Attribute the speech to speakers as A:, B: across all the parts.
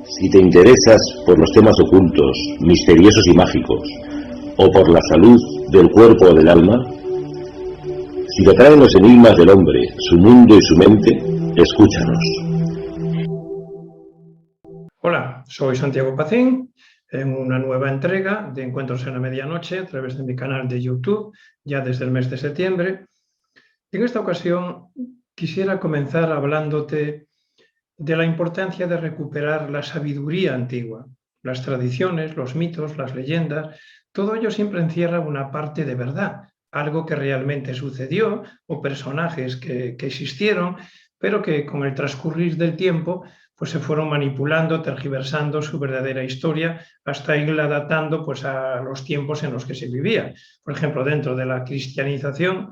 A: Si te interesas por los temas ocultos, misteriosos y mágicos, o por la salud del cuerpo o del alma, si te atraen los enigmas del hombre, su mundo y su mente, escúchanos.
B: Hola, soy Santiago Pacín, en una nueva entrega de Encuentros en la Medianoche a través de mi canal de YouTube, ya desde el mes de septiembre. En esta ocasión quisiera comenzar hablándote de la importancia de recuperar la sabiduría antigua. Las tradiciones, los mitos, las leyendas, todo ello siempre encierra una parte de verdad, algo que realmente sucedió o personajes que existieron, pero que con el transcurrir del tiempo pues se fueron manipulando, tergiversando su verdadera historia hasta irla datando pues a los tiempos en los que se vivía. Por ejemplo, dentro de la cristianización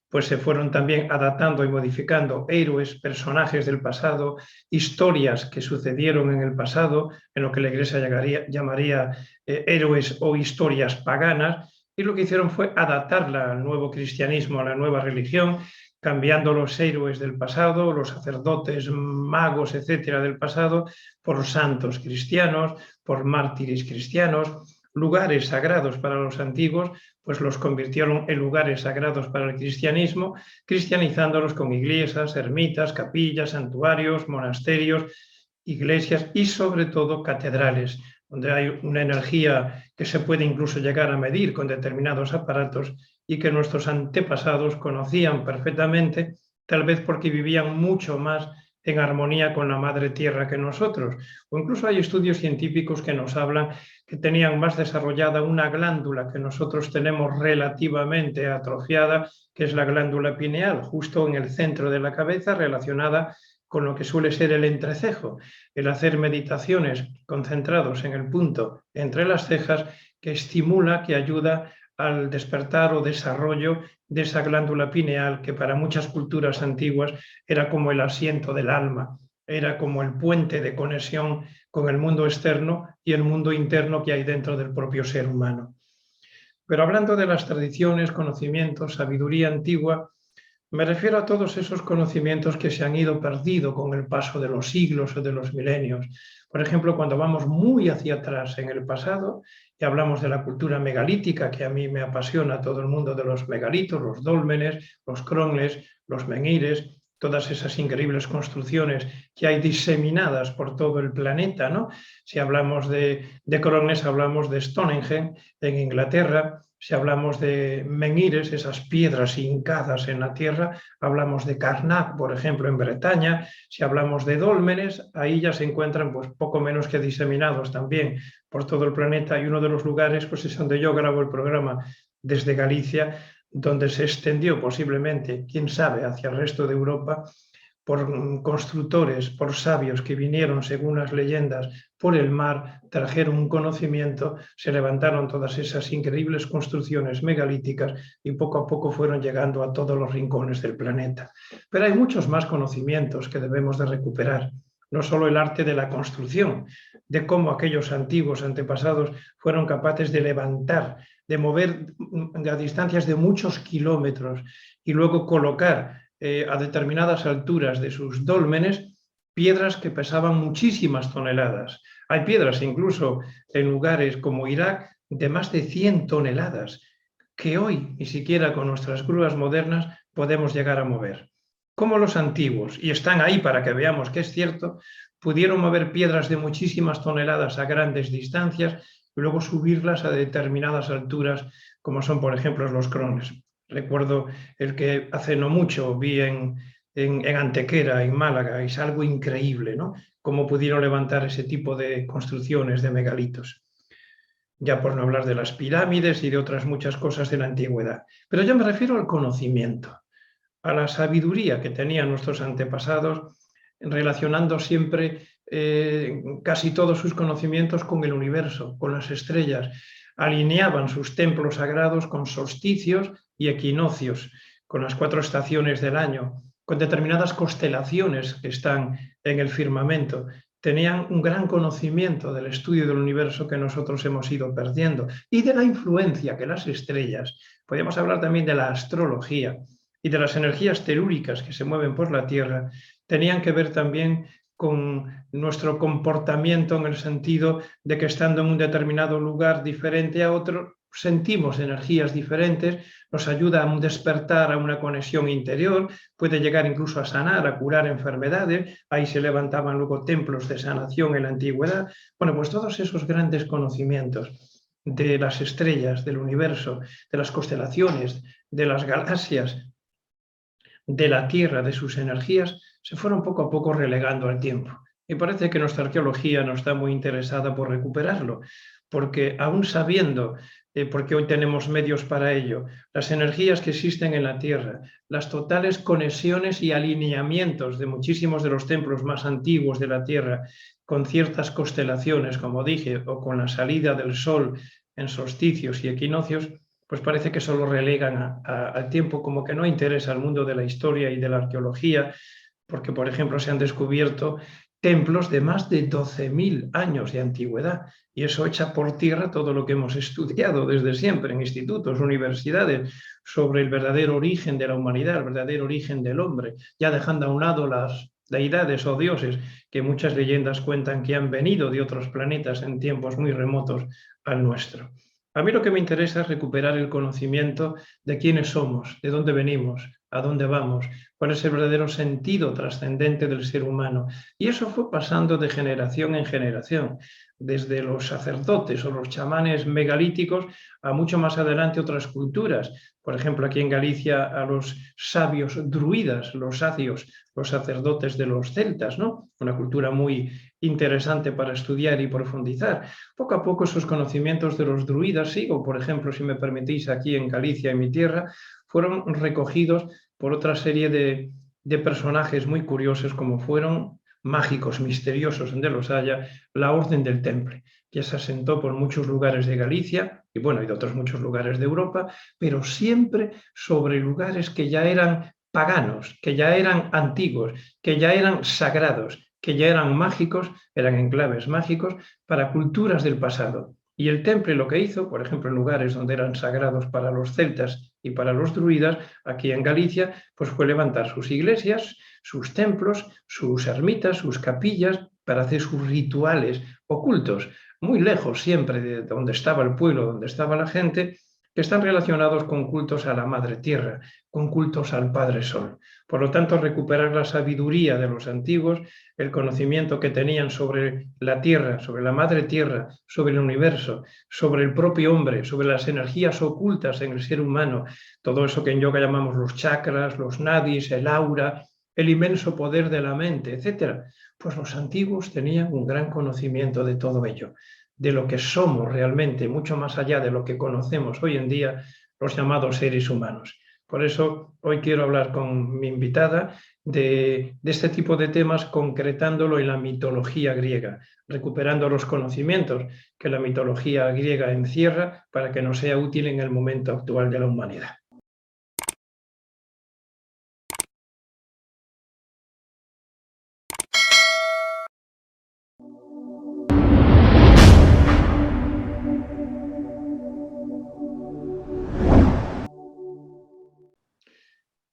B: pues se fueron también adaptando y modificando héroes, personajes del pasado, historias que sucedieron en el pasado, en lo que la Iglesia llamaría héroes o historias paganas, y lo que hicieron fue adaptarla al nuevo cristianismo, a la nueva religión, cambiando los héroes del pasado, los sacerdotes, magos, etcétera, del pasado, por santos cristianos, por mártires cristianos. Lugares sagrados para los antiguos, pues los convirtieron en lugares sagrados para el cristianismo, cristianizándolos con iglesias, ermitas, capillas, santuarios, monasterios, iglesias y sobre todo catedrales, donde hay una energía que se puede incluso llegar a medir con determinados aparatos y que nuestros antepasados conocían perfectamente, tal vez porque vivían mucho más en armonía con la madre tierra que nosotros. O incluso hay estudios científicos que nos hablan que tenían más desarrollada una glándula que nosotros tenemos relativamente atrofiada, que es la glándula pineal, justo en el centro de la cabeza, relacionada con lo que suele ser el entrecejo, el hacer meditaciones concentrados en el punto entre las cejas, que estimula, que ayuda al despertar o desarrollo de esa glándula pineal que para muchas culturas antiguas era como el asiento del alma, era como el puente de conexión con el mundo externo y el mundo interno que hay dentro del propio ser humano. Pero hablando de las tradiciones, conocimientos, sabiduría antigua, me refiero a todos esos conocimientos que se han ido perdiendo con el paso de los siglos o de los milenios. Por ejemplo, cuando vamos muy hacia atrás en el pasado y hablamos de la cultura megalítica, que a mí me apasiona todo el mundo de los megalitos, los dólmenes, los crones, los menhires, todas esas increíbles construcciones que hay diseminadas por todo el planeta, ¿no? Si hablamos de crones, hablamos de Stonehenge en Inglaterra. Si hablamos de menhires, esas piedras hincadas en la tierra, hablamos de Karnak, por ejemplo, en Bretaña. Si hablamos de dólmenes, ahí ya se encuentran pues, poco menos que diseminados también por todo el planeta. Y uno de los lugares pues, es donde yo grabo el programa desde Galicia, donde se extendió posiblemente, quién sabe, hacia el resto de Europa, por constructores, por sabios que vinieron, según las leyendas, por el mar, trajeron un conocimiento, se levantaron todas esas increíbles construcciones megalíticas y poco a poco fueron llegando a todos los rincones del planeta. Pero hay muchos más conocimientos que debemos de recuperar, no solo el arte de la construcción, de cómo aquellos antiguos antepasados fueron capaces de levantar, de mover a distancias de muchos kilómetros y luego colocar a determinadas alturas de sus dólmenes piedras que pesaban muchísimas toneladas. Hay piedras incluso en lugares como Irak de más de 100 toneladas que hoy ni siquiera con nuestras grúas modernas podemos llegar a mover. Como los antiguos, y están ahí para que veamos que es cierto, pudieron mover piedras de muchísimas toneladas a grandes distancias y luego subirlas a determinadas alturas como son por ejemplo los crones. Recuerdo el que hace no mucho vi en Antequera, en Málaga, es algo increíble, ¿no? Cómo pudieron levantar ese tipo de construcciones de megalitos. Ya por no hablar de las pirámides y de otras muchas cosas de la antigüedad. Pero yo me refiero al conocimiento, a la sabiduría que tenían nuestros antepasados, relacionando siempre casi todos sus conocimientos con el universo, con las estrellas. Alineaban sus templos sagrados con solsticios y equinoccios, con las 4 estaciones del año, con determinadas constelaciones que están en el firmamento. Tenían un gran conocimiento del estudio del universo que nosotros hemos ido perdiendo y de la influencia que las estrellas, podríamos hablar también de la astrología y de las energías telúricas que se mueven por la Tierra, tenían que ver también con nuestro comportamiento en el sentido de que estando en un determinado lugar diferente a otro, sentimos energías diferentes, nos ayuda a un despertar, a una conexión interior, puede llegar incluso a sanar, a curar enfermedades. Ahí se levantaban luego templos de sanación en la antigüedad. Bueno, pues todos esos grandes conocimientos de las estrellas, del universo, de las constelaciones, de las galaxias, de la Tierra, de sus energías, se fueron poco a poco relegando al tiempo. Y parece que nuestra arqueología no está muy interesada por recuperarlo, porque aún sabiendo, porque hoy tenemos medios para ello, las energías que existen en la Tierra, las totales conexiones y alineamientos de muchísimos de los templos más antiguos de la Tierra, con ciertas constelaciones, como dije, o con la salida del Sol en solsticios y equinoccios, pues parece que solo relegan al tiempo, como que no interesa al mundo de la historia y de la arqueología, porque, por ejemplo, se han descubierto templos de más de 12.000 años de antigüedad, y eso echa por tierra todo lo que hemos estudiado desde siempre en institutos, universidades, sobre el verdadero origen de la humanidad, el verdadero origen del hombre, ya dejando a un lado las deidades o dioses que muchas leyendas cuentan que han venido de otros planetas en tiempos muy remotos al nuestro. A mí lo que me interesa es recuperar el conocimiento de quiénes somos, de dónde venimos, a dónde vamos, cuál es el verdadero sentido trascendente del ser humano. Y eso fue pasando de generación en generación, desde los sacerdotes o los chamanes megalíticos a mucho más adelante otras culturas. Por ejemplo, aquí en Galicia a los sabios druidas, los sacios, los sacerdotes de los celtas, ¿no? Una cultura muy interesante para estudiar y profundizar. Poco a poco esos conocimientos de los druidas, sigo, por ejemplo, si me permitís, aquí en Galicia, en mi tierra, fueron recogidos por otra serie de personajes muy curiosos, como fueron mágicos, misteriosos, donde los haya, la Orden del Temple, que se asentó por muchos lugares de Galicia y bueno, y de otros muchos lugares de Europa, pero siempre sobre lugares que ya eran paganos, que ya eran antiguos, que ya eran sagrados, que ya eran mágicos, eran enclaves mágicos para culturas del pasado. Y el temple lo que hizo, por ejemplo, en lugares donde eran sagrados para los celtas y para los druidas, aquí en Galicia, pues fue levantar sus iglesias, sus templos, sus ermitas, sus capillas, para hacer sus rituales ocultos, muy lejos siempre de donde estaba el pueblo, donde estaba la gente, que están relacionados con cultos a la Madre Tierra, con cultos al Padre Sol. Por lo tanto, recuperar la sabiduría de los antiguos, el conocimiento que tenían sobre la Tierra, sobre la Madre Tierra, sobre el universo, sobre el propio hombre, sobre las energías ocultas en el ser humano, todo eso que en yoga llamamos los chakras, los nadis, el aura, el inmenso poder de la mente, etc. Pues los antiguos tenían un gran conocimiento de todo ello, de lo que somos realmente, mucho más allá de lo que conocemos hoy en día los llamados seres humanos. Por eso hoy quiero hablar con mi invitada de este tipo de temas, concretándolo en la mitología griega, recuperando los conocimientos que la mitología griega encierra para que nos sea útil en el momento actual de la humanidad.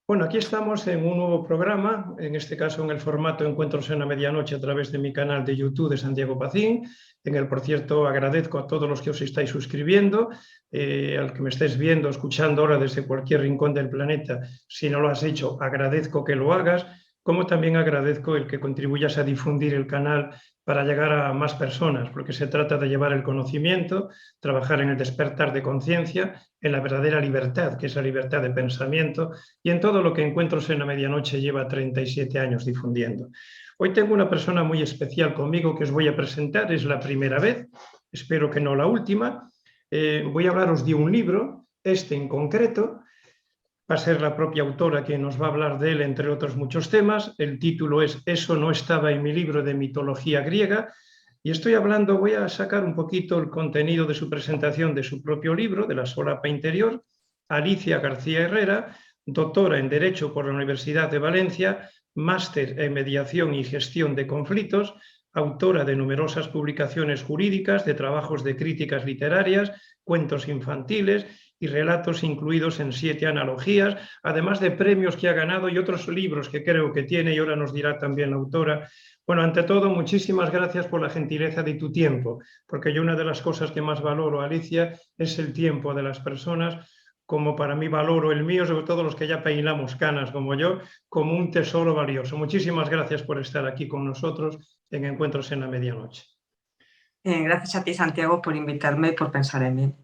B: Bueno, aquí estamos en un nuevo programa, en este caso en el formato Encuentros en la Medianoche a través de mi canal de YouTube de Santiago Pacín, en el, por cierto, agradezco a todos los que os estáis suscribiendo, al que me estéis viendo, escuchando ahora desde cualquier rincón del planeta. Si no lo has hecho, agradezco que lo hagas, como también agradezco el que contribuyas a difundir el canal para llegar a más personas, porque se trata de llevar el conocimiento, trabajar en el despertar de conciencia, en la verdadera libertad, que es la libertad de pensamiento, y en todo lo que Encuentros en la Medianoche lleva 37 años difundiendo. Hoy tengo una persona muy especial conmigo que os voy a presentar, es la primera vez, espero que no la última. Voy a hablaros de un libro, este en concreto. Va a ser la propia autora quien nos va a hablar de él, entre otros muchos temas. El título es Eso no estaba en mi libro de mitología griega. Y estoy hablando, voy a sacar un poquito el contenido de su presentación de su propio libro, de la solapa interior. Alicia García Herrera, doctora en Derecho por la Universidad de Valencia, máster en Mediación y Gestión de Conflictos, autora de numerosas publicaciones jurídicas, de trabajos de críticas literarias, cuentos infantiles y relatos incluidos en 7 analogías, además de premios que ha ganado y otros libros que creo que tiene, y ahora nos dirá también la autora, Bueno, ante todo, muchísimas gracias por la gentileza de tu tiempo, porque yo una de las cosas que más valoro, Alicia, es el tiempo de las personas, como para mí valoro el mío, sobre todo los que ya peinamos canas como yo, como un tesoro valioso. Muchísimas gracias por estar aquí con nosotros en Encuentros en la Medianoche.
C: Gracias a ti, Santiago, por invitarme y por pensar en mí.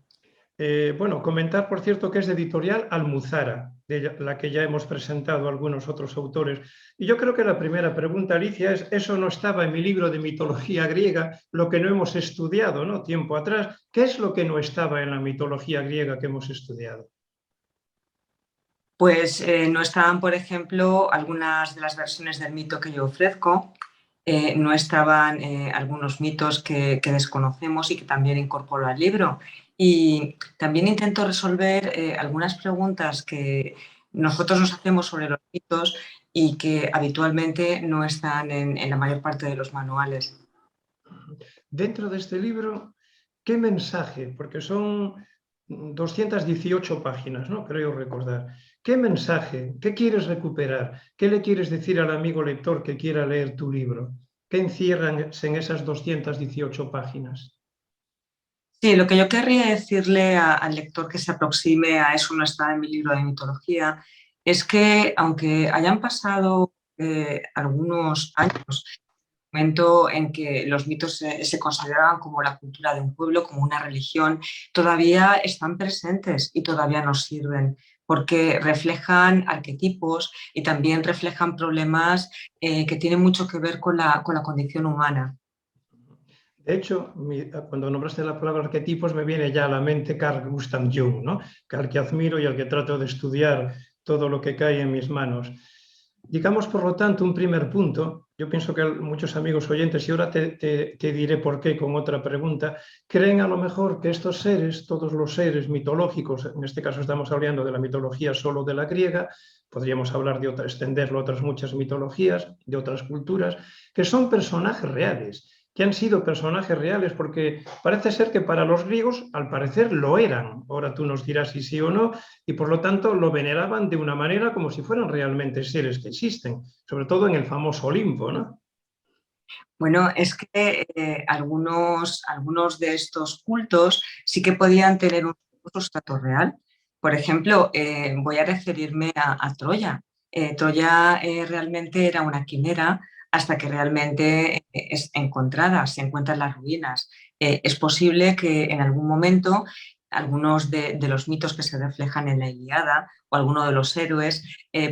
B: Bueno, comentar, por cierto, que es de editorial Almuzara, de la que ya hemos presentado algunos otros autores. Y yo creo que la primera pregunta, Alicia, es, eso no estaba en mi libro de mitología griega, lo que no hemos estudiado, ¿no? Tiempo atrás. ¿Qué es lo que no estaba en la mitología griega que hemos estudiado?
C: Pues no estaban, por ejemplo, algunas de las versiones del mito que yo ofrezco, no estaban algunos mitos que desconocemos y que también incorporo al libro. Y también intento resolver algunas preguntas que nosotros nos hacemos sobre los mitos y que habitualmente no están en la mayor parte de los manuales.
B: Dentro de este libro, ¿qué mensaje? Porque son 218 páginas, ¿no? Creo recordar. ¿Qué mensaje? ¿Qué quieres recuperar? ¿Qué le quieres decir al amigo lector que quiera leer tu libro? ¿Qué encierran en esas 218 páginas?
C: Sí, lo que yo querría decirle al lector que se aproxime a Eso no está en mi libro de mitología es que, aunque hayan pasado algunos años, momento en que los mitos se consideraban como la cultura de un pueblo, como una religión, todavía están presentes y todavía nos sirven, porque reflejan arquetipos y también reflejan problemas que tienen mucho que ver con la condición humana.
B: De hecho, cuando nombraste la palabra arquetipos me viene ya a la mente Carl Gustav Jung, ¿no? Al que admiro y al que trato de estudiar todo lo que cae en mis manos. Digamos, por lo tanto, un primer punto, yo pienso que muchos amigos oyentes, y ahora te diré por qué con otra pregunta, creen a lo mejor que estos seres, todos los seres mitológicos, en este caso estamos hablando de la mitología solo de la griega, podríamos hablar de extenderlo a otras muchas mitologías, de otras culturas, que son personajes reales, que han sido personajes reales, porque parece ser que para los griegos, al parecer, lo eran. Ahora tú nos dirás si sí o no, y por lo tanto lo veneraban de una manera como si fueran realmente seres que existen, sobre todo en el famoso Olimpo, ¿no?
C: Bueno, es que algunos de estos cultos sí que podían tener un sustrato real. Por ejemplo, voy a referirme a Troya. Troya realmente era una quimera hasta que realmente es encontrada, se encuentran las ruinas. Es posible que en algún momento algunos de los mitos que se reflejan en la Ilíada o algunos de los héroes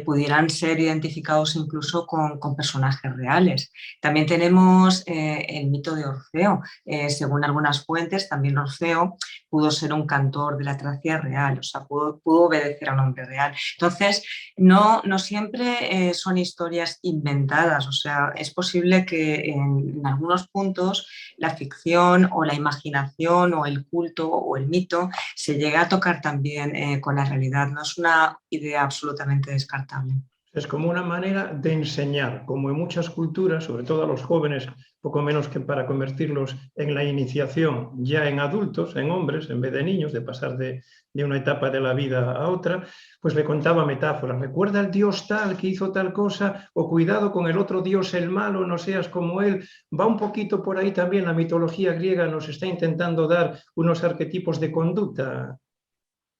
C: pudieran ser identificados incluso con personajes reales. También tenemos el mito de Orfeo. Según algunas fuentes, también Orfeo pudo ser un cantor de la Tracia real, o sea, pudo obedecer a un hombre real. Entonces, no siempre son historias inventadas, o sea, es posible que en algunos puntos la ficción o la imaginación o el culto o el mito se llegue a tocar también con la realidad. No es una idea absolutamente descartable.
B: Es como una manera de enseñar, como en muchas culturas, sobre todo a los jóvenes, poco menos que para convertirlos en la iniciación ya en adultos, en hombres, en vez de niños, de pasar de una etapa de la vida a otra, pues le contaba metáforas. Recuerda al dios tal que hizo tal cosa, o cuidado con el otro dios el malo, no seas como él. Va un poquito por ahí también la mitología griega, nos está intentando dar unos arquetipos de conducta,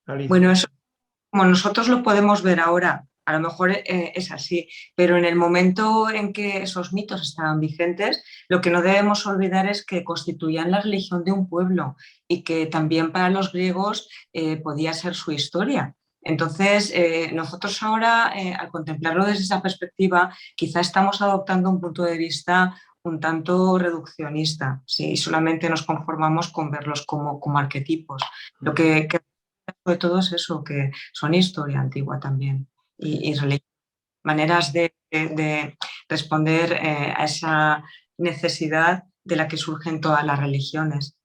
B: Alicia.
C: Bueno, eso como nosotros lo podemos ver ahora, a lo mejor es así, pero en el momento en que esos mitos estaban vigentes, lo que no debemos olvidar es que constituían la religión de un pueblo y que también para los griegos podía ser su historia. Entonces, nosotros ahora, al contemplarlo desde esa perspectiva, quizá estamos adoptando un punto de vista un tanto reduccionista, ¿sí? Y solamente nos conformamos con verlos como arquetipos. Lo que sobre todo es eso, que son historia antigua también y maneras de responder a esa necesidad de la que surgen todas las religiones.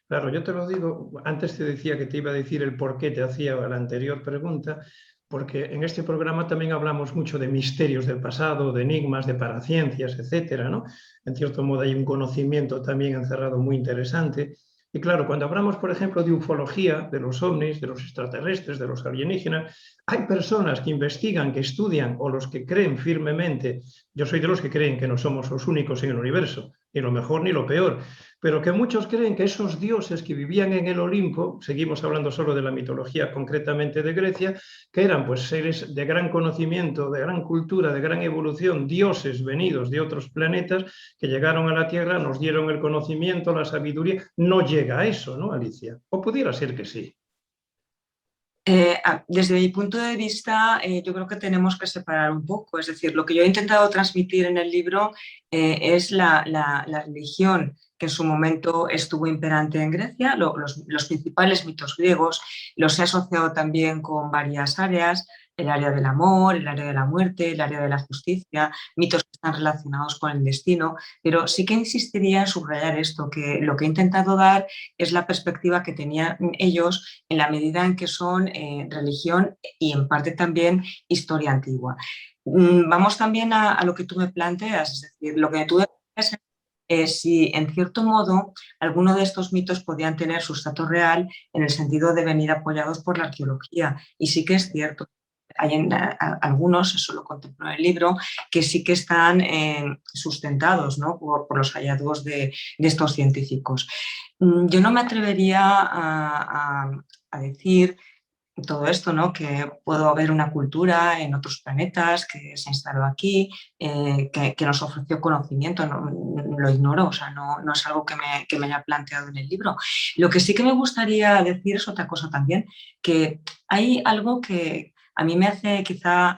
B: Claro, yo te lo digo, antes te decía que te iba a decir el por qué te hacía la anterior pregunta, porque en este programa también hablamos mucho de misterios del pasado, de enigmas, de paraciencias, etcétera, ¿no? En cierto modo hay un conocimiento también encerrado muy interesante, Y claro, cuando hablamos, por ejemplo, de ufología, de los ovnis, de los extraterrestres, de los alienígenas, hay personas que investigan, que estudian, o los que creen firmemente. Yo soy de los que creen que no somos los únicos en el universo, ni lo mejor ni lo peor, pero que muchos creen que esos dioses que vivían en el Olimpo, seguimos hablando solo de la mitología, concretamente de Grecia, que eran pues seres de gran conocimiento, de gran cultura, de gran evolución, dioses venidos de otros planetas que llegaron a la Tierra, nos dieron el conocimiento, la sabiduría. No llega a eso, ¿no, Alicia? O pudiera ser que sí.
C: Desde mi punto de vista, yo creo que tenemos que separar un poco. Es decir, lo que yo he intentado transmitir en el libro es la religión que en su momento estuvo imperante en Grecia, los principales mitos griegos. Los he asociado también con varias áreas: el área del amor, el área de la muerte, el área de la justicia, mitos que están relacionados con el destino. Pero sí que insistiría en subrayar esto, que lo que he intentado dar es la perspectiva que tenían ellos en la medida en que son religión y en parte también historia antigua. Vamos también a lo que tú me planteas, es decir, lo que tú planteas es si en cierto modo alguno de estos mitos podían tener sustrato real en el sentido de venir apoyados por la arqueología. Y sí que es cierto. Hay algunos, eso lo contemplo en el libro, que sí que están sustentados, ¿no?, por los hallazgos de estos científicos. Yo no me atrevería a decir todo esto, ¿no?, que puede haber una cultura en otros planetas que se instaló aquí, que nos ofreció conocimiento. No, lo ignoro, o sea, no es algo que me haya planteado en el libro. Lo que sí que me gustaría decir es otra cosa también, que hay algo que a mí me hace quizá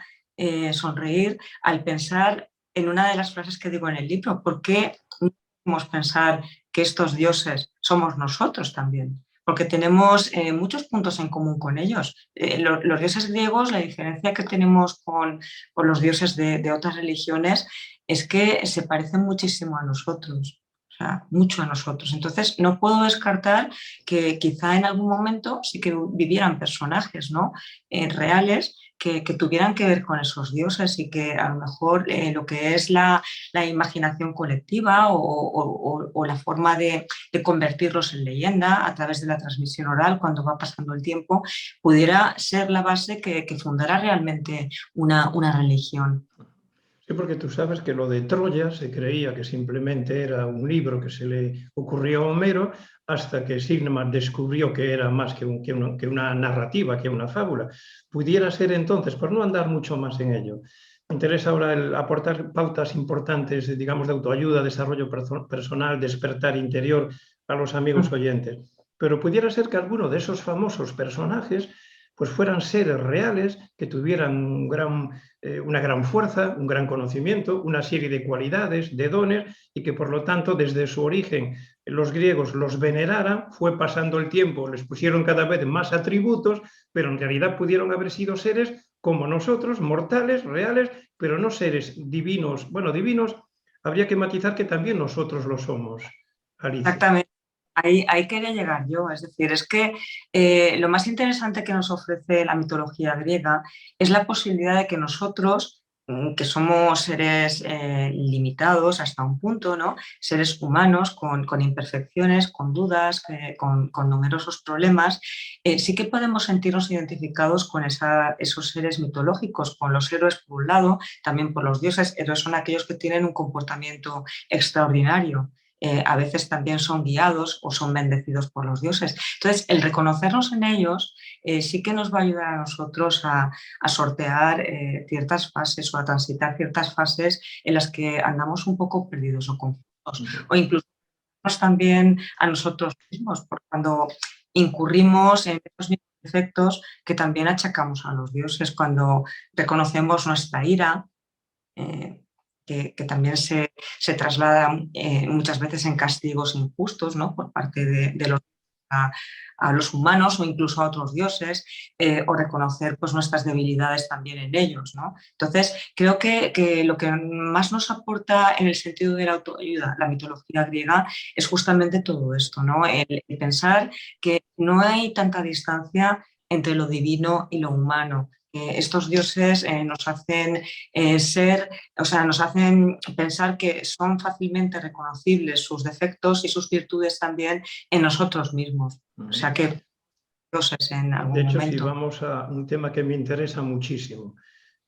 C: sonreír al pensar en una de las frases que digo en el libro: ¿por qué no podemos pensar que estos dioses somos nosotros también? Porque tenemos muchos puntos en común con ellos. Los dioses griegos, la diferencia que tenemos con los dioses de otras religiones es que se parecen muchísimo a nosotros, o sea, mucho a nosotros. Entonces, no puedo descartar que quizá en algún momento sí que vivieran personajes, ¿no?, reales, que tuvieran que ver con esos dioses, y que a lo mejor lo que es la imaginación colectiva o la forma de convertirlos en leyenda a través de la transmisión oral, cuando va pasando el tiempo, pudiera ser la base que fundara realmente una religión.
B: Sí, porque tú sabes que lo de Troya se creía que simplemente era un libro que se le ocurrió a Homero, hasta que Sigmund descubrió que era más que una narrativa, que una fábula. Pudiera ser entonces, por no andar mucho más en ello, me interesa ahora aportar pautas importantes, digamos, de autoayuda, desarrollo personal, despertar interior a los amigos oyentes. Pero pudiera ser que alguno de esos famosos personajes pues fueran seres reales que tuvieran una gran fuerza, un gran conocimiento, una serie de cualidades, de dones, y que por lo tanto desde su origen los griegos los veneraran, fue pasando el tiempo, les pusieron cada vez más atributos, pero en realidad pudieron haber sido seres como nosotros, mortales, reales, pero no seres divinos. Bueno, divinos habría que matizar que también nosotros lo somos, Alicia.
C: Exactamente. Ahí quería llegar yo, es decir, es que lo más interesante que nos ofrece la mitología griega es la posibilidad de que nosotros, que somos seres limitados hasta un punto, ¿no?, seres humanos con imperfecciones, con dudas, con numerosos problemas, sí que podemos sentirnos identificados con esos seres mitológicos, con los héroes por un lado, también por los dioses. Héroes son aquellos que tienen un comportamiento extraordinario. A veces también son guiados o son bendecidos por los dioses. Entonces, el reconocernos en ellos sí que nos va a ayudar a nosotros a sortear ciertas fases, o a transitar ciertas fases en las que andamos un poco perdidos o confusos, o incluso también a nosotros mismos, porque cuando incurrimos en esos mismos defectos que también achacamos a los dioses, cuando reconocemos nuestra ira, que también se traslada muchas veces en castigos injustos, ¿no?, por parte de los a los humanos o incluso a otros dioses, o reconocer pues nuestras debilidades también en ellos, ¿no? Entonces, creo que lo que más nos aporta en el sentido de la autoayuda, la mitología griega, es justamente todo esto, ¿no? El pensar que no hay tanta distancia entre lo divino y lo humano, estos dioses nos hacen nos hacen pensar que son fácilmente reconocibles sus defectos y sus virtudes también en nosotros mismos. O sea que dioses en algún
B: De hecho,
C: momento.
B: si vamos a un tema que me interesa muchísimo,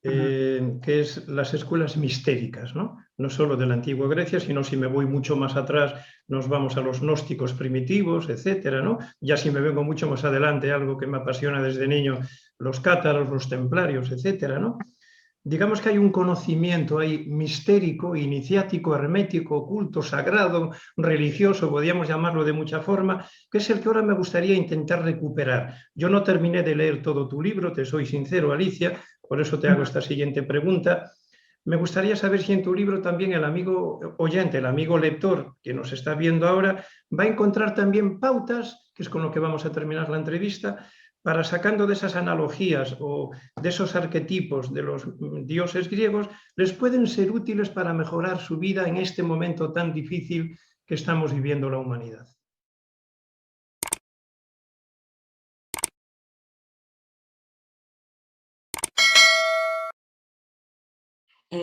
B: que es las escuelas mistéricas, ¿no? No solo de la antigua Grecia, sino si me voy mucho más atrás, nos vamos a los gnósticos primitivos, etcétera, ¿no? Ya si me vengo mucho más adelante, algo que me apasiona desde niño, los cátaros, los templarios, etcétera, ¿no? Digamos que hay un conocimiento ahí mistérico, iniciático, hermético, oculto, sagrado, religioso, podríamos llamarlo de mucha forma, que es el que ahora me gustaría intentar recuperar. Yo no terminé de leer todo tu libro, te soy sincero, Alicia, por eso te hago esta siguiente pregunta. Me gustaría saber si en tu libro también el amigo oyente, el amigo lector que nos está viendo ahora, va a encontrar también pautas, que es con lo que vamos a terminar la entrevista, para sacando de esas analogías o de esos arquetipos de los dioses griegos, les pueden ser útiles para mejorar su vida en este momento tan difícil que estamos viviendo la humanidad.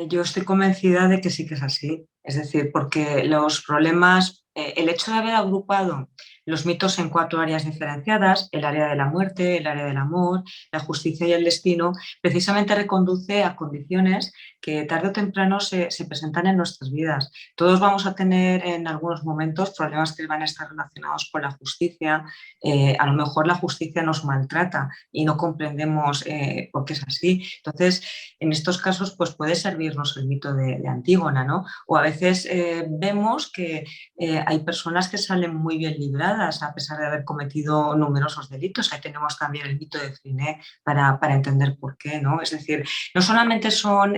C: Yo estoy convencida de que sí que es así. Es decir, porque los problemas, el hecho de haber agrupado los mitos en 4 áreas diferenciadas, el área de la muerte, el área del amor, la justicia y el destino, precisamente reconduce a condiciones que tarde o temprano se presentan en nuestras vidas. Todos vamos a tener en algunos momentos problemas que van a estar relacionados con la justicia. A lo mejor la justicia nos maltrata y no comprendemos por qué es así. Entonces, en estos casos, pues puede servirnos el mito de Antígona, ¿no? O a veces vemos que hay personas que salen muy bien libradas a pesar de haber cometido numerosos delitos. Ahí tenemos también el mito de Friné para entender por qué, ¿no? Es decir, no solamente son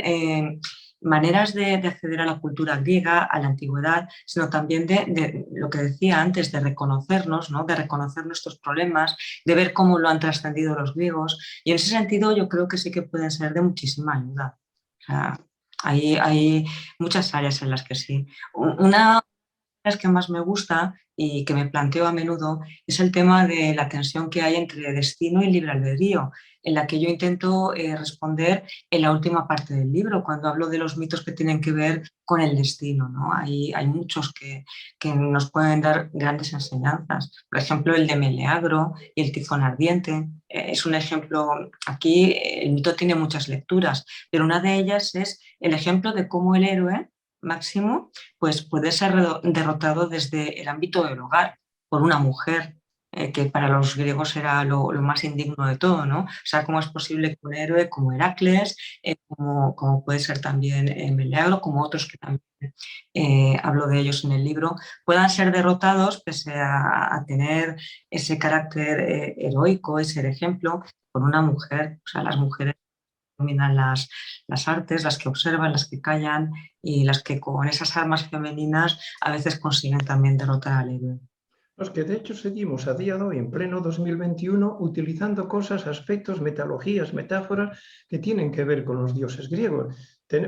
C: maneras de acceder a la cultura griega, a la antigüedad, sino también de lo que decía antes, de reconocernos, ¿no? De reconocer nuestros problemas, de ver cómo lo han trascendido los griegos. Y en ese sentido yo creo que sí que pueden ser de muchísima ayuda. O sea, hay muchas áreas en las que sí. Una de las que más me gusta y que me planteo a menudo es el tema de la tensión que hay entre destino y libre albedrío, en la que yo intento responder en la última parte del libro, cuando hablo de los mitos que tienen que ver con el destino, ¿no? Hay muchos que nos pueden dar grandes enseñanzas. Por ejemplo, el de Meleagro y el tizón ardiente. Es un ejemplo, aquí el mito tiene muchas lecturas, pero una de ellas es el ejemplo de cómo el héroe máximo pues puede ser derrotado desde el ámbito del hogar por una mujer, que para los griegos era lo más indigno de todo, ¿no? O sea, ¿cómo es posible que un héroe como Heracles, como puede ser también Meleagro, como otros que también hablo de ellos en el libro, puedan ser derrotados pese a tener ese carácter heroico, ese ejemplo, por una mujer? O sea, las mujeres dominan las artes, las que observan, las que callan y las que con esas armas femeninas a veces consiguen también derrotar al héroe.
B: Los que de hecho seguimos a día de hoy, en pleno 2021, utilizando cosas, aspectos, metodologías, metáforas que tienen que ver con los dioses griegos.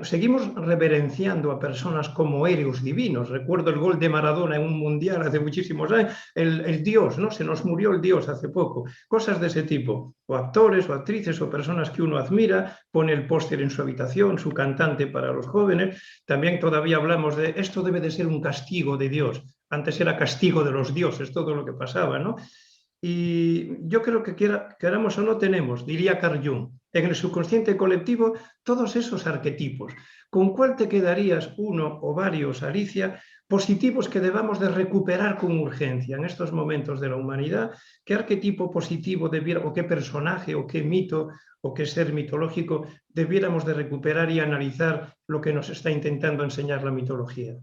B: Seguimos reverenciando a personas como héroes divinos. Recuerdo el gol de Maradona en un mundial hace muchísimos años. El dios, ¿no? Se nos murió el dios hace poco. Cosas de ese tipo. O actores o actrices o personas que uno admira, pone el póster en su habitación, su cantante para los jóvenes. También todavía hablamos de esto debe de ser un castigo de Dios. Antes era castigo de los dioses, todo lo que pasaba, ¿no? Y yo creo que queramos o no tenemos, diría Carl Jung, en el subconsciente colectivo todos esos arquetipos. ¿Con cuál te quedarías, uno o varios, Alicia, positivos que debamos de recuperar con urgencia en estos momentos de la humanidad? ¿Qué arquetipo positivo debiera, o qué personaje, o qué mito, o qué ser mitológico debiéramos de recuperar y analizar lo que nos está intentando enseñar la mitología?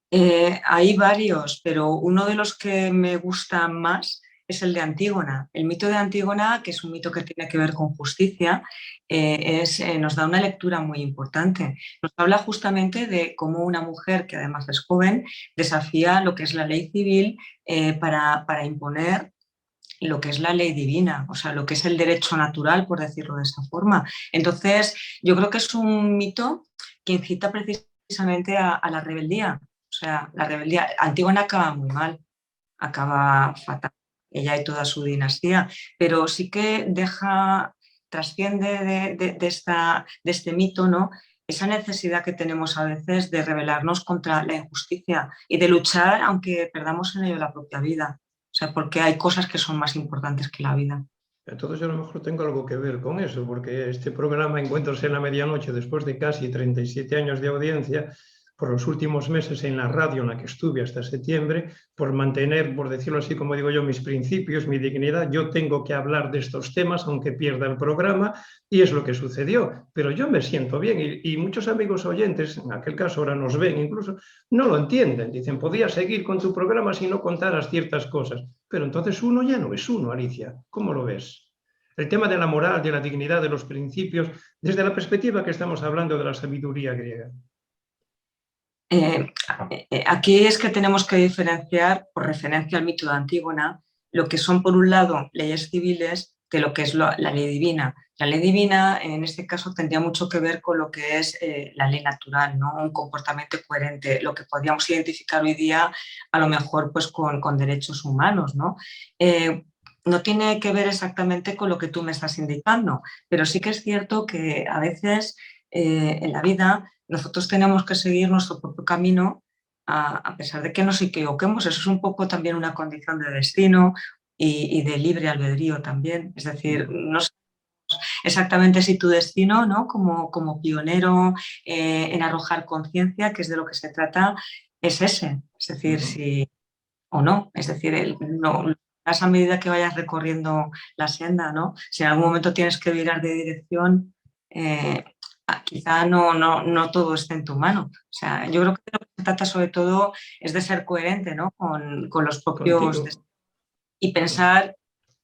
C: Hay varios, pero uno de los que me gusta más es el de Antígona. El mito de Antígona, que es un mito que tiene que ver con justicia, nos da una lectura muy importante. Nos habla justamente de cómo una mujer, que además es joven, desafía lo que es la ley civil para imponer lo que es la ley divina, o sea, lo que es el derecho natural, por decirlo de esa forma. Entonces, yo creo que es un mito que incita precisamente a la rebeldía. O sea, la rebeldía. Antígona acaba muy mal, acaba fatal, ella y toda su dinastía, pero sí que deja trasciende de este mito, ¿no? Esa necesidad que tenemos a veces de rebelarnos contra la injusticia y de luchar aunque perdamos en ello la propia vida. O sea, porque hay cosas que son más importantes que la vida.
B: Entonces yo a lo mejor tengo algo que ver con eso, porque este programa Encuentros en la Medianoche, después de casi 37 años de audiencia, por los últimos meses en la radio en la que estuve hasta septiembre, por mantener, por decirlo así como digo yo, mis principios, mi dignidad, yo tengo que hablar de estos temas aunque pierda el programa, y es lo que sucedió. Pero yo me siento bien, y muchos amigos oyentes, en aquel caso ahora nos ven incluso, no lo entienden. Dicen, podías seguir con tu programa si no contaras ciertas cosas. Pero entonces uno ya no es uno, Alicia. ¿Cómo lo ves? El tema de la moral, de la dignidad, de los principios, desde la perspectiva que estamos hablando de la sabiduría griega.
C: Aquí es que tenemos que diferenciar, por referencia al mito de Antígona, lo que son, por un lado, leyes civiles de lo que es la ley divina. La ley divina, en este caso, tendría mucho que ver con lo que es la ley natural, ¿no? Un comportamiento coherente, lo que podríamos identificar hoy día, a lo mejor, pues, con derechos humanos, ¿no? No tiene que ver exactamente con lo que tú me estás indicando, pero sí que es cierto que a veces en la vida nosotros tenemos que seguir nuestro propio camino a pesar de que nos equivoquemos. Eso es un poco también una condición de destino y de libre albedrío también. Es decir, no sabemos exactamente si tu destino, ¿no? como pionero en arrojar conciencia, que es de lo que se trata, es ese. Es decir, si o no. Es decir, no, a medida que vayas recorriendo la senda, ¿no? Si en algún momento tienes que virar de dirección, quizá no todo esté en tu mano. O sea, yo creo que lo que se trata sobre todo es de ser coherente, ¿no? con los propios y pensar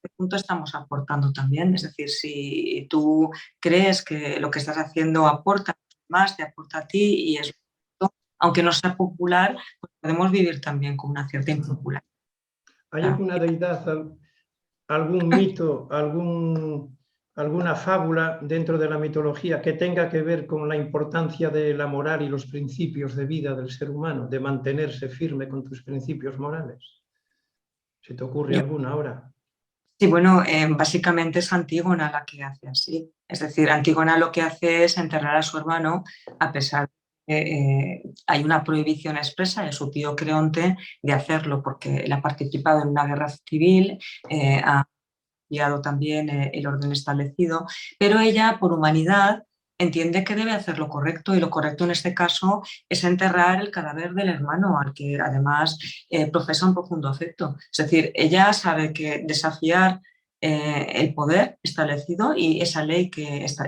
C: qué punto estamos aportando también. Es decir, si tú crees que lo que estás haciendo aporta más, te aporta a ti y es aunque no sea popular, pues podemos vivir también con una cierta impopularidad.
B: ¿Hay alguna deidad, algún mito, alguna fábula dentro de la mitología que tenga que ver con la importancia de la moral y los principios de vida del ser humano, de mantenerse firme con tus principios morales? ¿Se te ocurre alguna ahora?
C: Sí, bueno, básicamente es Antígona la que hace así. Es decir, Antígona lo que hace es enterrar a su hermano a pesar de que hay una prohibición expresa de su tío Creonte de hacerlo porque él ha participado en una guerra civil, ha guiado también el orden establecido, pero ella, por humanidad, entiende que debe hacer lo correcto y lo correcto en este caso es enterrar el cadáver del hermano al que además profesa un profundo afecto. Es decir, ella sabe que desafiar el poder establecido y esa ley,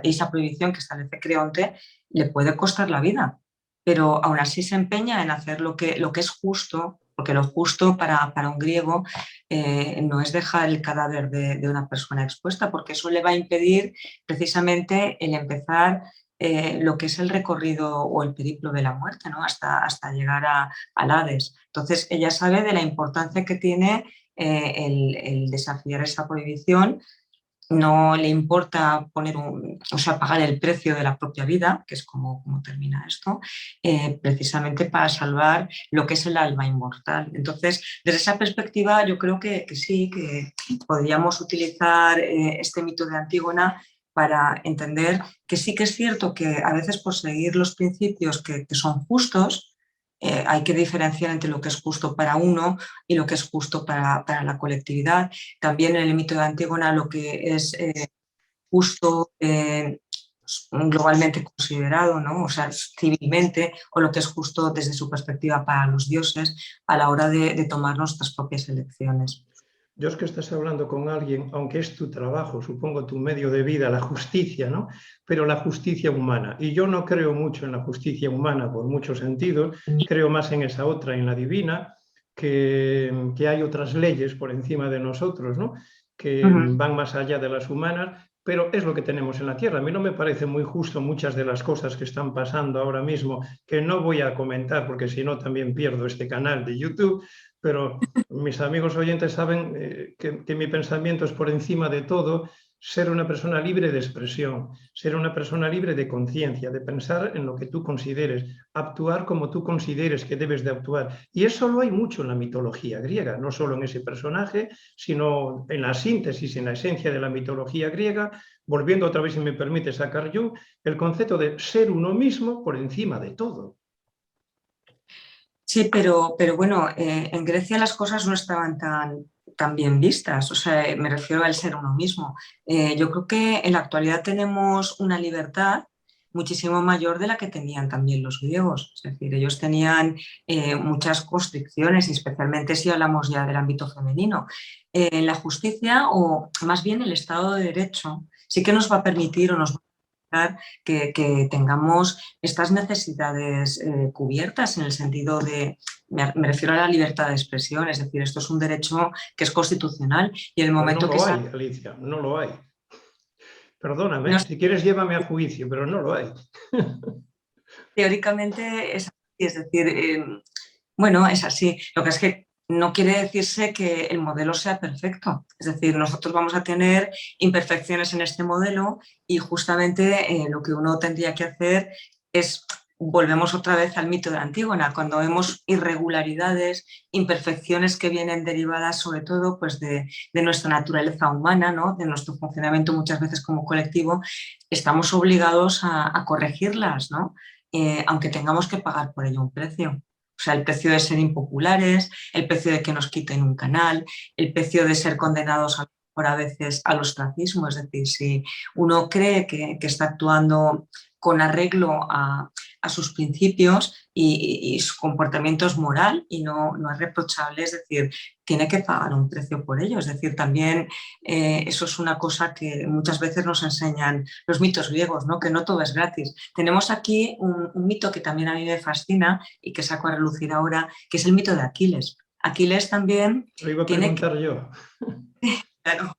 C: esa prohibición que establece Creonte le puede costar la vida, pero aún así se empeña en hacer lo que es justo, porque lo justo para un griego no es dejar el cadáver de una persona expuesta, porque eso le va a impedir precisamente el empezar lo que es el recorrido o el periplo de la muerte, ¿no? hasta llegar al Hades. Entonces ella sabe de la importancia que tiene el desafiar esa prohibición. No le importa pagar el precio de la propia vida, que es como termina esto, precisamente para salvar lo que es el alma inmortal. Entonces, desde esa perspectiva, yo creo que sí, que podríamos utilizar este mito de Antígona para entender que sí que es cierto que a veces por seguir los principios que son justos, hay que diferenciar entre lo que es justo para uno y lo que es justo para la colectividad. También en el mito de Antígona lo que es justo globalmente considerado, ¿no? O sea, civilmente, o lo que es justo desde su perspectiva para los dioses a la hora de tomar nuestras propias elecciones.
B: Yo es que estás hablando con alguien, aunque es tu trabajo, supongo tu medio de vida, la justicia, ¿no? Pero la justicia humana. Y yo no creo mucho en la justicia humana por muchos sentidos, creo más en esa otra, en la divina, que hay otras leyes por encima de nosotros, ¿no? Que van más allá de las humanas, pero es lo que tenemos en la Tierra. A mí no me parece muy justo muchas de las cosas que están pasando ahora mismo, que no voy a comentar porque si no también pierdo este canal de YouTube, pero mis amigos oyentes saben que mi pensamiento es por encima de todo ser una persona libre de expresión, ser una persona libre de conciencia, de pensar en lo que tú consideres, actuar como tú consideres que debes de actuar. Y eso lo hay mucho en la mitología griega, no solo en ese personaje, sino en la síntesis, en la esencia de la mitología griega, volviendo otra vez, si me permite, sacar yo, el concepto de ser uno mismo por encima de todo.
C: Sí, pero bueno, en Grecia las cosas no estaban tan bien vistas, o sea, me refiero al ser uno mismo. Yo creo que en la actualidad tenemos una libertad muchísimo mayor de la que tenían también los griegos. Es decir, ellos tenían muchas constricciones, y especialmente si hablamos ya del ámbito femenino. La justicia, o más bien el Estado de Derecho, sí que nos va a permitir o nos va que tengamos estas necesidades cubiertas en el sentido de, me refiero a la libertad de expresión, es decir, esto es un derecho que es constitucional y en el momento
B: no
C: que...
B: lo hay, Alicia, no lo hay. Perdóname,
C: No,
B: si quieres llévame a juicio, pero no lo hay.
C: teóricamente es así, es decir, bueno, es así. Lo que es que no quiere decirse que el modelo sea perfecto. Es decir, nosotros vamos a tener imperfecciones en este modelo y justamente lo que uno tendría que hacer es, volvemos otra vez al mito de Antígona, cuando vemos irregularidades, imperfecciones que vienen derivadas sobre todo pues, de nuestra naturaleza humana, ¿no? De nuestro funcionamiento muchas veces como colectivo, estamos obligados a corregirlas, ¿no? Aunque tengamos que pagar por ello un precio. O sea, el precio de ser impopulares, el precio de que nos quiten un canal, el precio de ser condenados a veces al ostracismo. Es decir, si uno cree que está actuando con arreglo a sus principios y su comportamiento es moral y no es reprochable, es decir, tiene que pagar un precio por ello. Es decir, también eso es una cosa que muchas veces nos enseñan los mitos griegos, ¿no? Que no todo es gratis. Tenemos aquí un mito que también a mí me fascina y que saco a relucir ahora, que es el mito de Aquiles. Aquiles también...
B: Lo iba a preguntar yo.
C: Claro,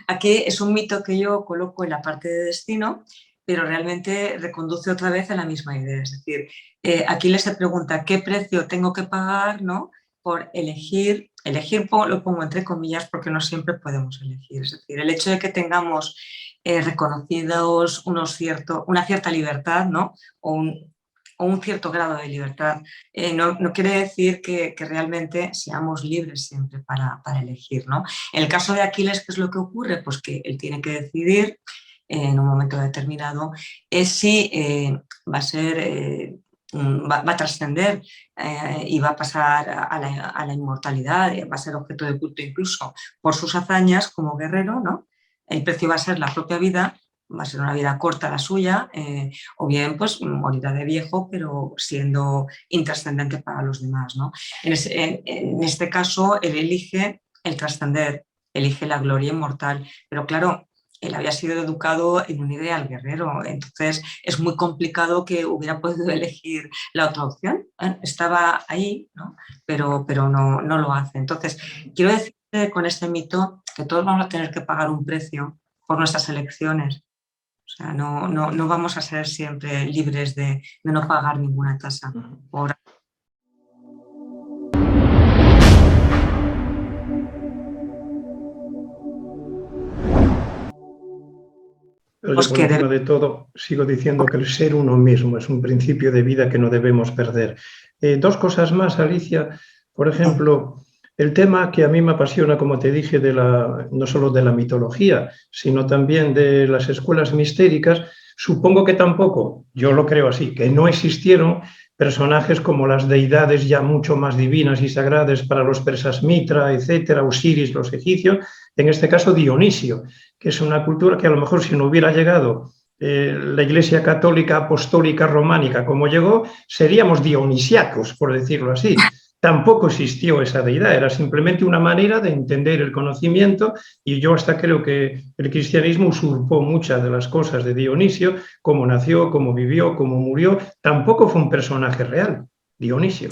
C: aquí es un mito que yo coloco en la parte de destino, pero realmente reconduce otra vez a la misma idea. Es decir, Aquiles se pregunta qué precio tengo que pagar, ¿no? Por elegir lo pongo entre comillas porque no siempre podemos elegir. Es decir, el hecho de que tengamos reconocidos una cierta libertad, ¿no? O un cierto grado de libertad, no quiere decir que realmente seamos libres siempre para elegir, ¿no? En el caso de Aquiles, ¿qué es lo que ocurre? Pues que él tiene que decidir en un momento determinado es si va a trascender y va a pasar a la inmortalidad, va a ser objeto de culto incluso por sus hazañas como guerrero, ¿no? El precio va a ser la propia vida, va a ser una vida corta la suya, o bien pues morirá de viejo, pero siendo intrascendente para los demás, ¿no? En este caso, él elige el trascender, elige la gloria inmortal, pero claro, él había sido educado en un ideal guerrero, entonces es muy complicado que hubiera podido elegir la otra opción. Estaba ahí, ¿no? pero no lo hace. Entonces, quiero decir con este mito que todos vamos a tener que pagar un precio por nuestras elecciones. O sea, no vamos a ser siempre libres de no pagar ninguna tasa por...
B: Pero yo, por encima de todo, sigo diciendo que el ser uno mismo es un principio de vida que no debemos perder. Dos cosas más, Alicia. Por ejemplo, el tema que a mí me apasiona, como te dije, no solo de la mitología, sino también de las escuelas mistéricas. Supongo que tampoco, yo lo creo así, que no existieron personajes como las deidades ya mucho más divinas y sagradas para los persas Mitra, etcétera, Osiris, los egipcios, en este caso Dionisio, que es una cultura que a lo mejor si no hubiera llegado la Iglesia Católica Apostólica Románica como llegó, seríamos dionisiacos, por decirlo así. Tampoco existió esa deidad, era simplemente una manera de entender el conocimiento y yo hasta creo que el cristianismo usurpó muchas de las cosas de Dionisio, cómo nació, cómo vivió, cómo murió. Tampoco fue un personaje real, Dionisio.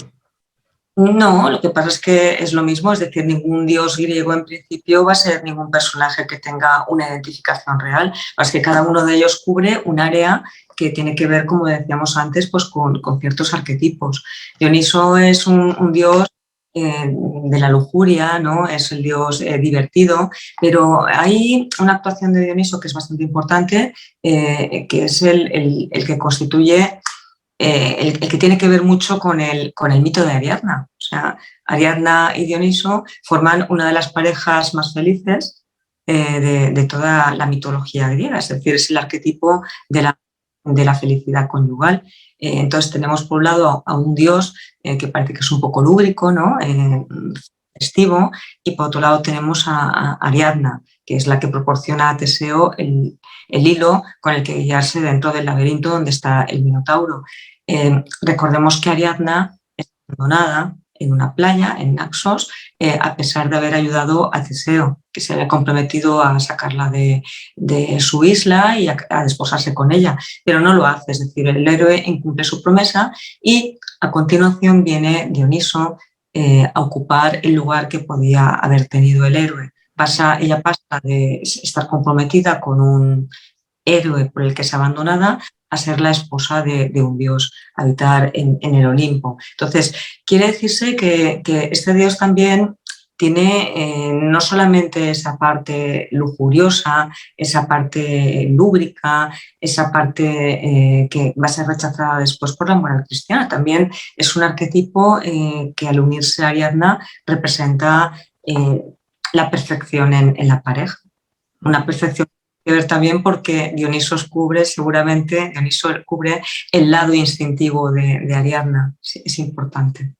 C: No, lo que pasa es que es lo mismo, es decir, ningún dios griego en principio va a ser ningún personaje que tenga una identificación real, es que cada uno de ellos cubre un área que tiene que ver, como decíamos antes, pues con ciertos arquetipos. Dioniso es un dios de la lujuria, ¿no? Es el dios divertido, pero hay una actuación de Dioniso que es bastante importante, que es el que constituye, el que tiene que ver mucho con el mito de Ariadna. O sea, Ariadna y Dioniso forman una de las parejas más felices de toda la mitología griega, es decir, es el arquetipo de la felicidad conyugal. Entonces tenemos por un lado a un dios que parece que es un poco lúbrico, ¿no? Festivo, y por otro lado tenemos a Ariadna, que es la que proporciona a Teseo el hilo con el que guiarse dentro del laberinto donde está el Minotauro. Recordemos que Ariadna es abandonada en una playa, en Naxos, a pesar de haber ayudado a Teseo, que se había comprometido a sacarla de su isla y a desposarse con ella, pero no lo hace, es decir, el héroe incumple su promesa y a continuación viene Dioniso a ocupar el lugar que podía haber tenido el héroe. Ella pasa de estar comprometida con un héroe por el que es abandonada a ser la esposa de un dios, habitar en el Olimpo. Entonces, quiere decirse que este dios también tiene no solamente esa parte lujuriosa, esa parte lúbrica, esa parte que va a ser rechazada después por la moral cristiana. También es un arquetipo que al unirse a Ariadna representa la perfección en la pareja. Una perfección que ver también porque Dioniso cubre el lado instintivo de Ariadna. Es importante.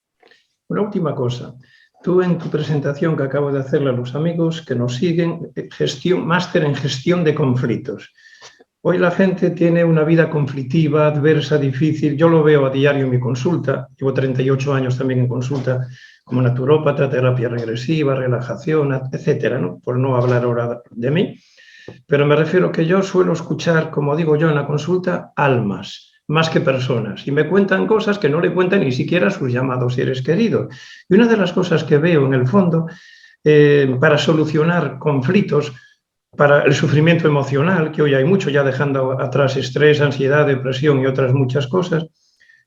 B: Una última cosa. Tú en tu presentación que acabo de hacerle a los amigos que nos siguen, máster en gestión de conflictos. Hoy la gente tiene una vida conflictiva, adversa, difícil. Yo lo veo a diario en mi consulta. Llevo 38 años también en consulta como naturópata, terapia regresiva, relajación, etcétera, ¿no? Por no hablar ahora de mí. Pero me refiero que yo suelo escuchar, como digo yo en la consulta, almas, más que personas. Y me cuentan cosas que no le cuentan ni siquiera a sus llamados seres queridos. Y una de las cosas que veo en el fondo, para solucionar conflictos, para el sufrimiento emocional, que hoy hay mucho, ya dejando atrás estrés, ansiedad, depresión y otras muchas cosas,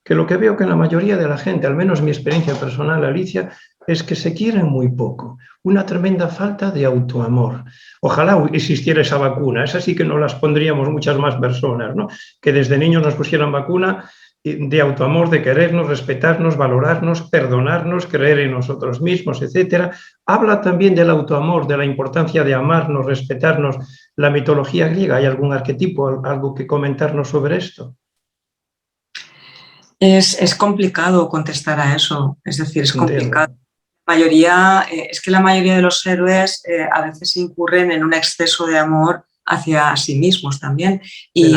B: que lo que veo que la mayoría de la gente, al menos mi experiencia personal, Alicia, es que se quieren muy poco. Una tremenda falta de autoamor. Ojalá existiera esa vacuna. Esa sí que nos las pondríamos muchas más personas, ¿no? Que desde niños nos pusieran vacuna de autoamor, de querernos, respetarnos, valorarnos, perdonarnos, creer en nosotros mismos, etc. Habla también del autoamor, de la importancia de amarnos, respetarnos. La mitología griega, ¿hay algún arquetipo, algo que comentarnos sobre esto?
C: Es complicado contestar a eso, es decir, es complicado. Es que la mayoría de los héroes a veces incurren en un exceso de amor hacia sí mismos también. Y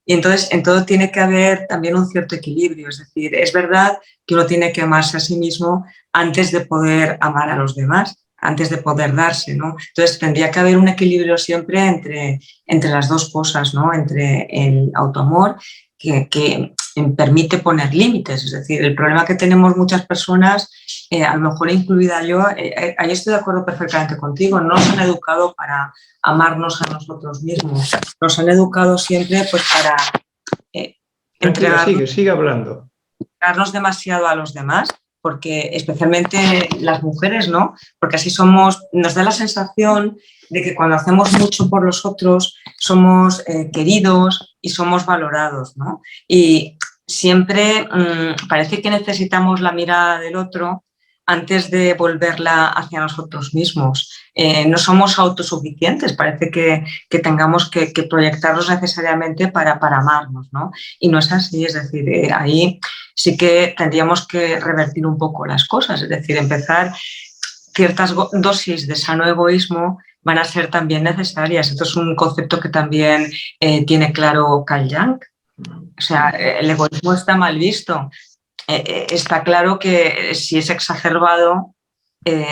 C: entonces en todo tiene que haber también un cierto equilibrio, es decir, es verdad que uno tiene que amarse a sí mismo antes de poder amar a los demás, antes de poder darse, ¿no? Entonces tendría que haber un equilibrio siempre entre las dos cosas, ¿no? Entre el autoamor que permite poner límites, es decir, el problema que tenemos muchas personas, a lo mejor incluida yo, ahí estoy de acuerdo perfectamente contigo, no nos han educado para amarnos a nosotros mismos, nos han educado siempre pues para
B: sigue hablando.
C: Entregarnos demasiado a los demás, porque especialmente las mujeres, ¿no? Porque así nos da la sensación de que cuando hacemos mucho por los otros somos queridos y somos valorados, ¿no? Y siempre parece que necesitamos la mirada del otro antes de volverla hacia nosotros mismos. No somos autosuficientes, parece que tengamos que proyectarnos necesariamente para amarnos, ¿no? Y no es así, es decir, ahí sí que tendríamos que revertir un poco las cosas, es decir, empezar ciertas dosis de sano egoísmo van a ser también necesarias. Esto es un concepto que también tiene claro Carl Jung. O sea, el egoísmo está mal visto. Está claro que si es exacerbado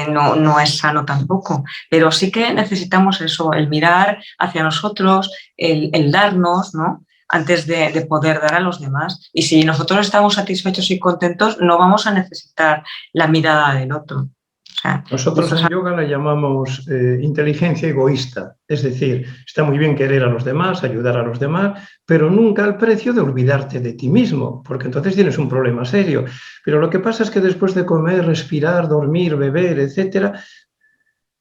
C: no es sano tampoco, pero sí que necesitamos eso, el mirar hacia nosotros, el darnos, ¿no? Antes de poder dar a los demás. Y si nosotros estamos satisfechos y contentos, no vamos a necesitar la mirada del otro. O sea,
B: nosotros en yoga la llamamos inteligencia egoísta, es decir, está muy bien querer a los demás, ayudar a los demás, pero nunca al precio de olvidarte de ti mismo, porque entonces tienes un problema serio. Pero lo que pasa es que después de comer, respirar, dormir, beber, etcétera,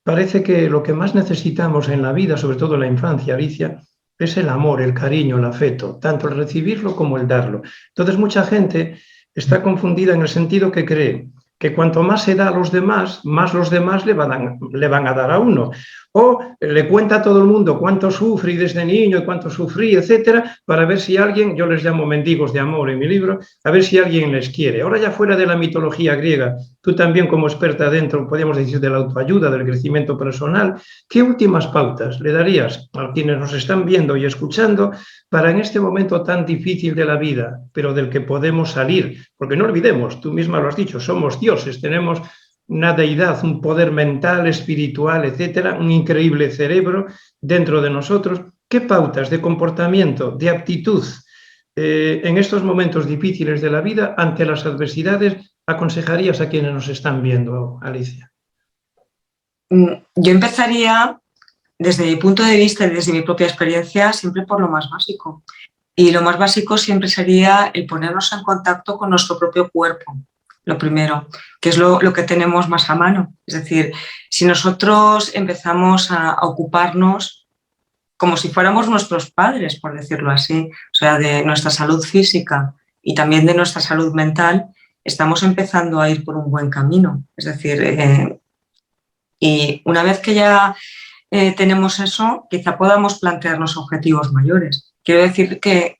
B: parece que lo que más necesitamos en la vida, sobre todo en la infancia, Alicia, es el amor, el cariño, el afecto, tanto el recibirlo como el darlo. Entonces mucha gente está confundida en el sentido que cree que cuanto más se da a los demás, más los demás le van a dar a uno. O le cuenta a todo el mundo cuánto sufre desde niño y cuánto sufrí, etcétera, para ver si alguien, yo les llamo mendigos de amor en mi libro, a ver si alguien les quiere. Ahora ya fuera de la mitología griega, tú también como experta dentro, podríamos decir, de la autoayuda, del crecimiento personal, ¿qué últimas pautas le darías a quienes nos están viendo y escuchando para en este momento tan difícil de la vida, pero del que podemos salir? Porque no olvidemos, tú misma lo has dicho, somos dioses, tenemos una deidad, un poder mental, espiritual, etcétera, un increíble cerebro dentro de nosotros. ¿Qué pautas de comportamiento, de aptitud en estos momentos difíciles de la vida, ante las adversidades, aconsejarías a quienes nos están viendo, Alicia?
C: Yo empezaría, desde mi punto de vista y desde mi propia experiencia, siempre por lo más básico. Y lo más básico siempre sería el ponernos en contacto con nuestro propio cuerpo, lo primero, que es lo que tenemos más a mano. Es decir, si nosotros empezamos a ocuparnos como si fuéramos nuestros padres, por decirlo así, o sea, de nuestra salud física y también de nuestra salud mental, estamos empezando a ir por un buen camino. Es decir, y una vez que ya tenemos eso, quizá podamos plantearnos objetivos mayores. Quiero decir que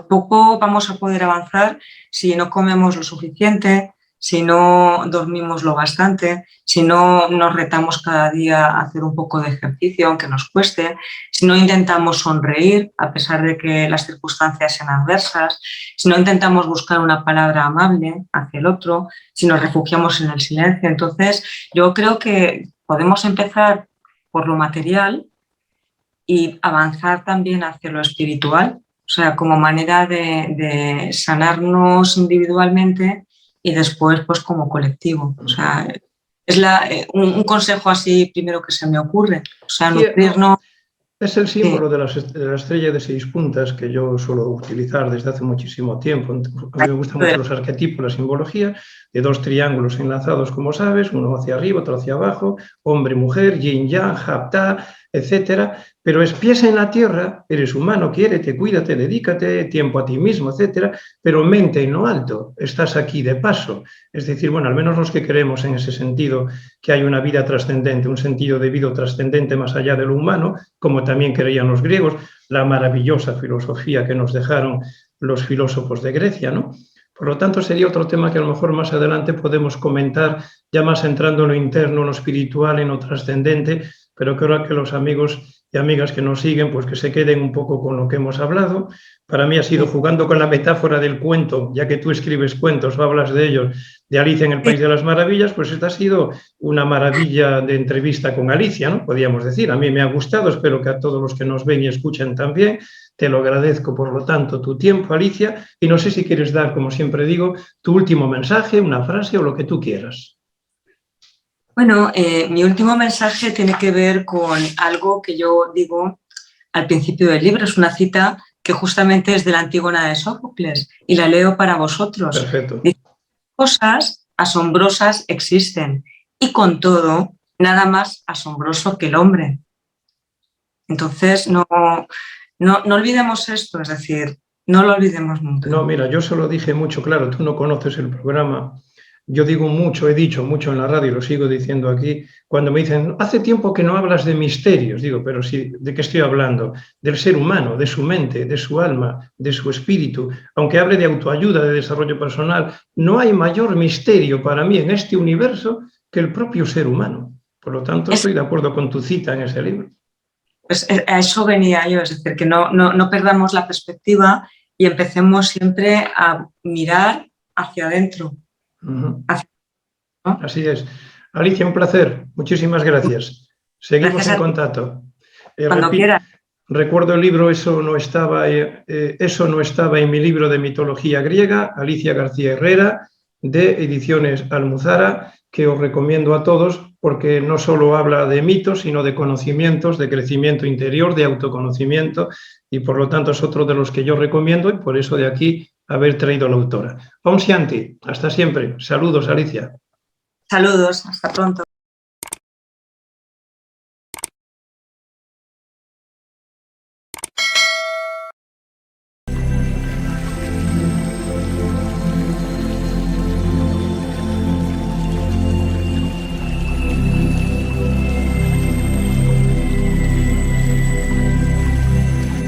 C: poco vamos a poder avanzar si no comemos lo suficiente, si no dormimos lo bastante, si no nos retamos cada día a hacer un poco de ejercicio, aunque nos cueste, si no intentamos sonreír a pesar de que las circunstancias sean adversas, si no intentamos buscar una palabra amable hacia el otro, si nos refugiamos en el silencio. Entonces, yo creo que podemos empezar por lo material y avanzar también hacia lo espiritual, o sea, como manera de sanarnos individualmente y después pues como colectivo. O sea, es un consejo así primero que se me ocurre, o sea, nutrirnos.
B: Es el símbolo de la estrella de 6 puntas que yo suelo utilizar desde hace muchísimo tiempo. A mí me gustan mucho los arquetipos, la simbología, de 2 triángulos enlazados, como sabes, uno hacia arriba, otro hacia abajo, hombre, mujer, yin, yang, hapta, etcétera. Pero es pies en la tierra, eres humano, quiérete, cuídate, dedícate, tiempo a ti mismo, etcétera, pero mente en lo alto, estás aquí de paso. Es decir, bueno, al menos los que creemos en ese sentido, que hay una vida trascendente, un sentido de vida trascendente más allá de lo humano, como también creían los griegos, la maravillosa filosofía que nos dejaron los filósofos de Grecia, ¿no? Por lo tanto, sería otro tema que a lo mejor más adelante podemos comentar, ya más entrando en lo interno, en lo espiritual, en lo trascendente, pero creo que los amigos y amigas que nos siguen, pues que se queden un poco con lo que hemos hablado. Para mí ha sido, jugando con la metáfora del cuento, ya que tú escribes cuentos o hablas de ellos, de Alicia en el País de las Maravillas, pues esta ha sido una maravilla de entrevista con Alicia, ¿no? Podríamos decir, a mí me ha gustado, espero que a todos los que nos ven y escuchan también. Te lo agradezco, por lo tanto, tu tiempo, Alicia, y no sé si quieres dar, como siempre digo, tu último mensaje, una frase o lo que tú quieras.
C: Bueno, mi último mensaje tiene que ver con algo que yo digo al principio del libro. Es una cita que justamente es de la Antígona de Sófocles y la leo para vosotros.
B: Perfecto.
C: Dice, cosas asombrosas existen y con todo, nada más asombroso que el hombre. Entonces, no olvidemos esto, es decir, no lo olvidemos nunca.
B: No, mira, yo se lo dije mucho, claro, tú no conoces el programa. Yo digo mucho, he dicho mucho en la radio y lo sigo diciendo aquí, cuando me dicen, hace tiempo que no hablas de misterios, digo, pero sí, ¿de qué estoy hablando? Del ser humano, de su mente, de su alma, de su espíritu. Aunque hable de autoayuda, de desarrollo personal, no hay mayor misterio para mí en este universo que el propio ser humano. Por lo tanto, estoy de acuerdo con tu cita en ese libro.
C: Pues a eso venía yo, es decir, que no perdamos la perspectiva y empecemos siempre a mirar hacia adentro.
B: ¿No? Así es. Alicia, un placer. Muchísimas gracias. Seguimos en contacto.
C: Cuando quieras.
B: Recuerdo el libro Eso no estaba en mi libro de mitología griega, Alicia García Herrera, de Ediciones Almuzara, que os recomiendo a todos porque no solo habla de mitos, sino de conocimientos, de crecimiento interior, de autoconocimiento, y por lo tanto es otro de los que yo recomiendo, y por eso de aquí haber traído a la autora. Om Shanti, hasta siempre. Saludos, Alicia.
C: Saludos, hasta pronto.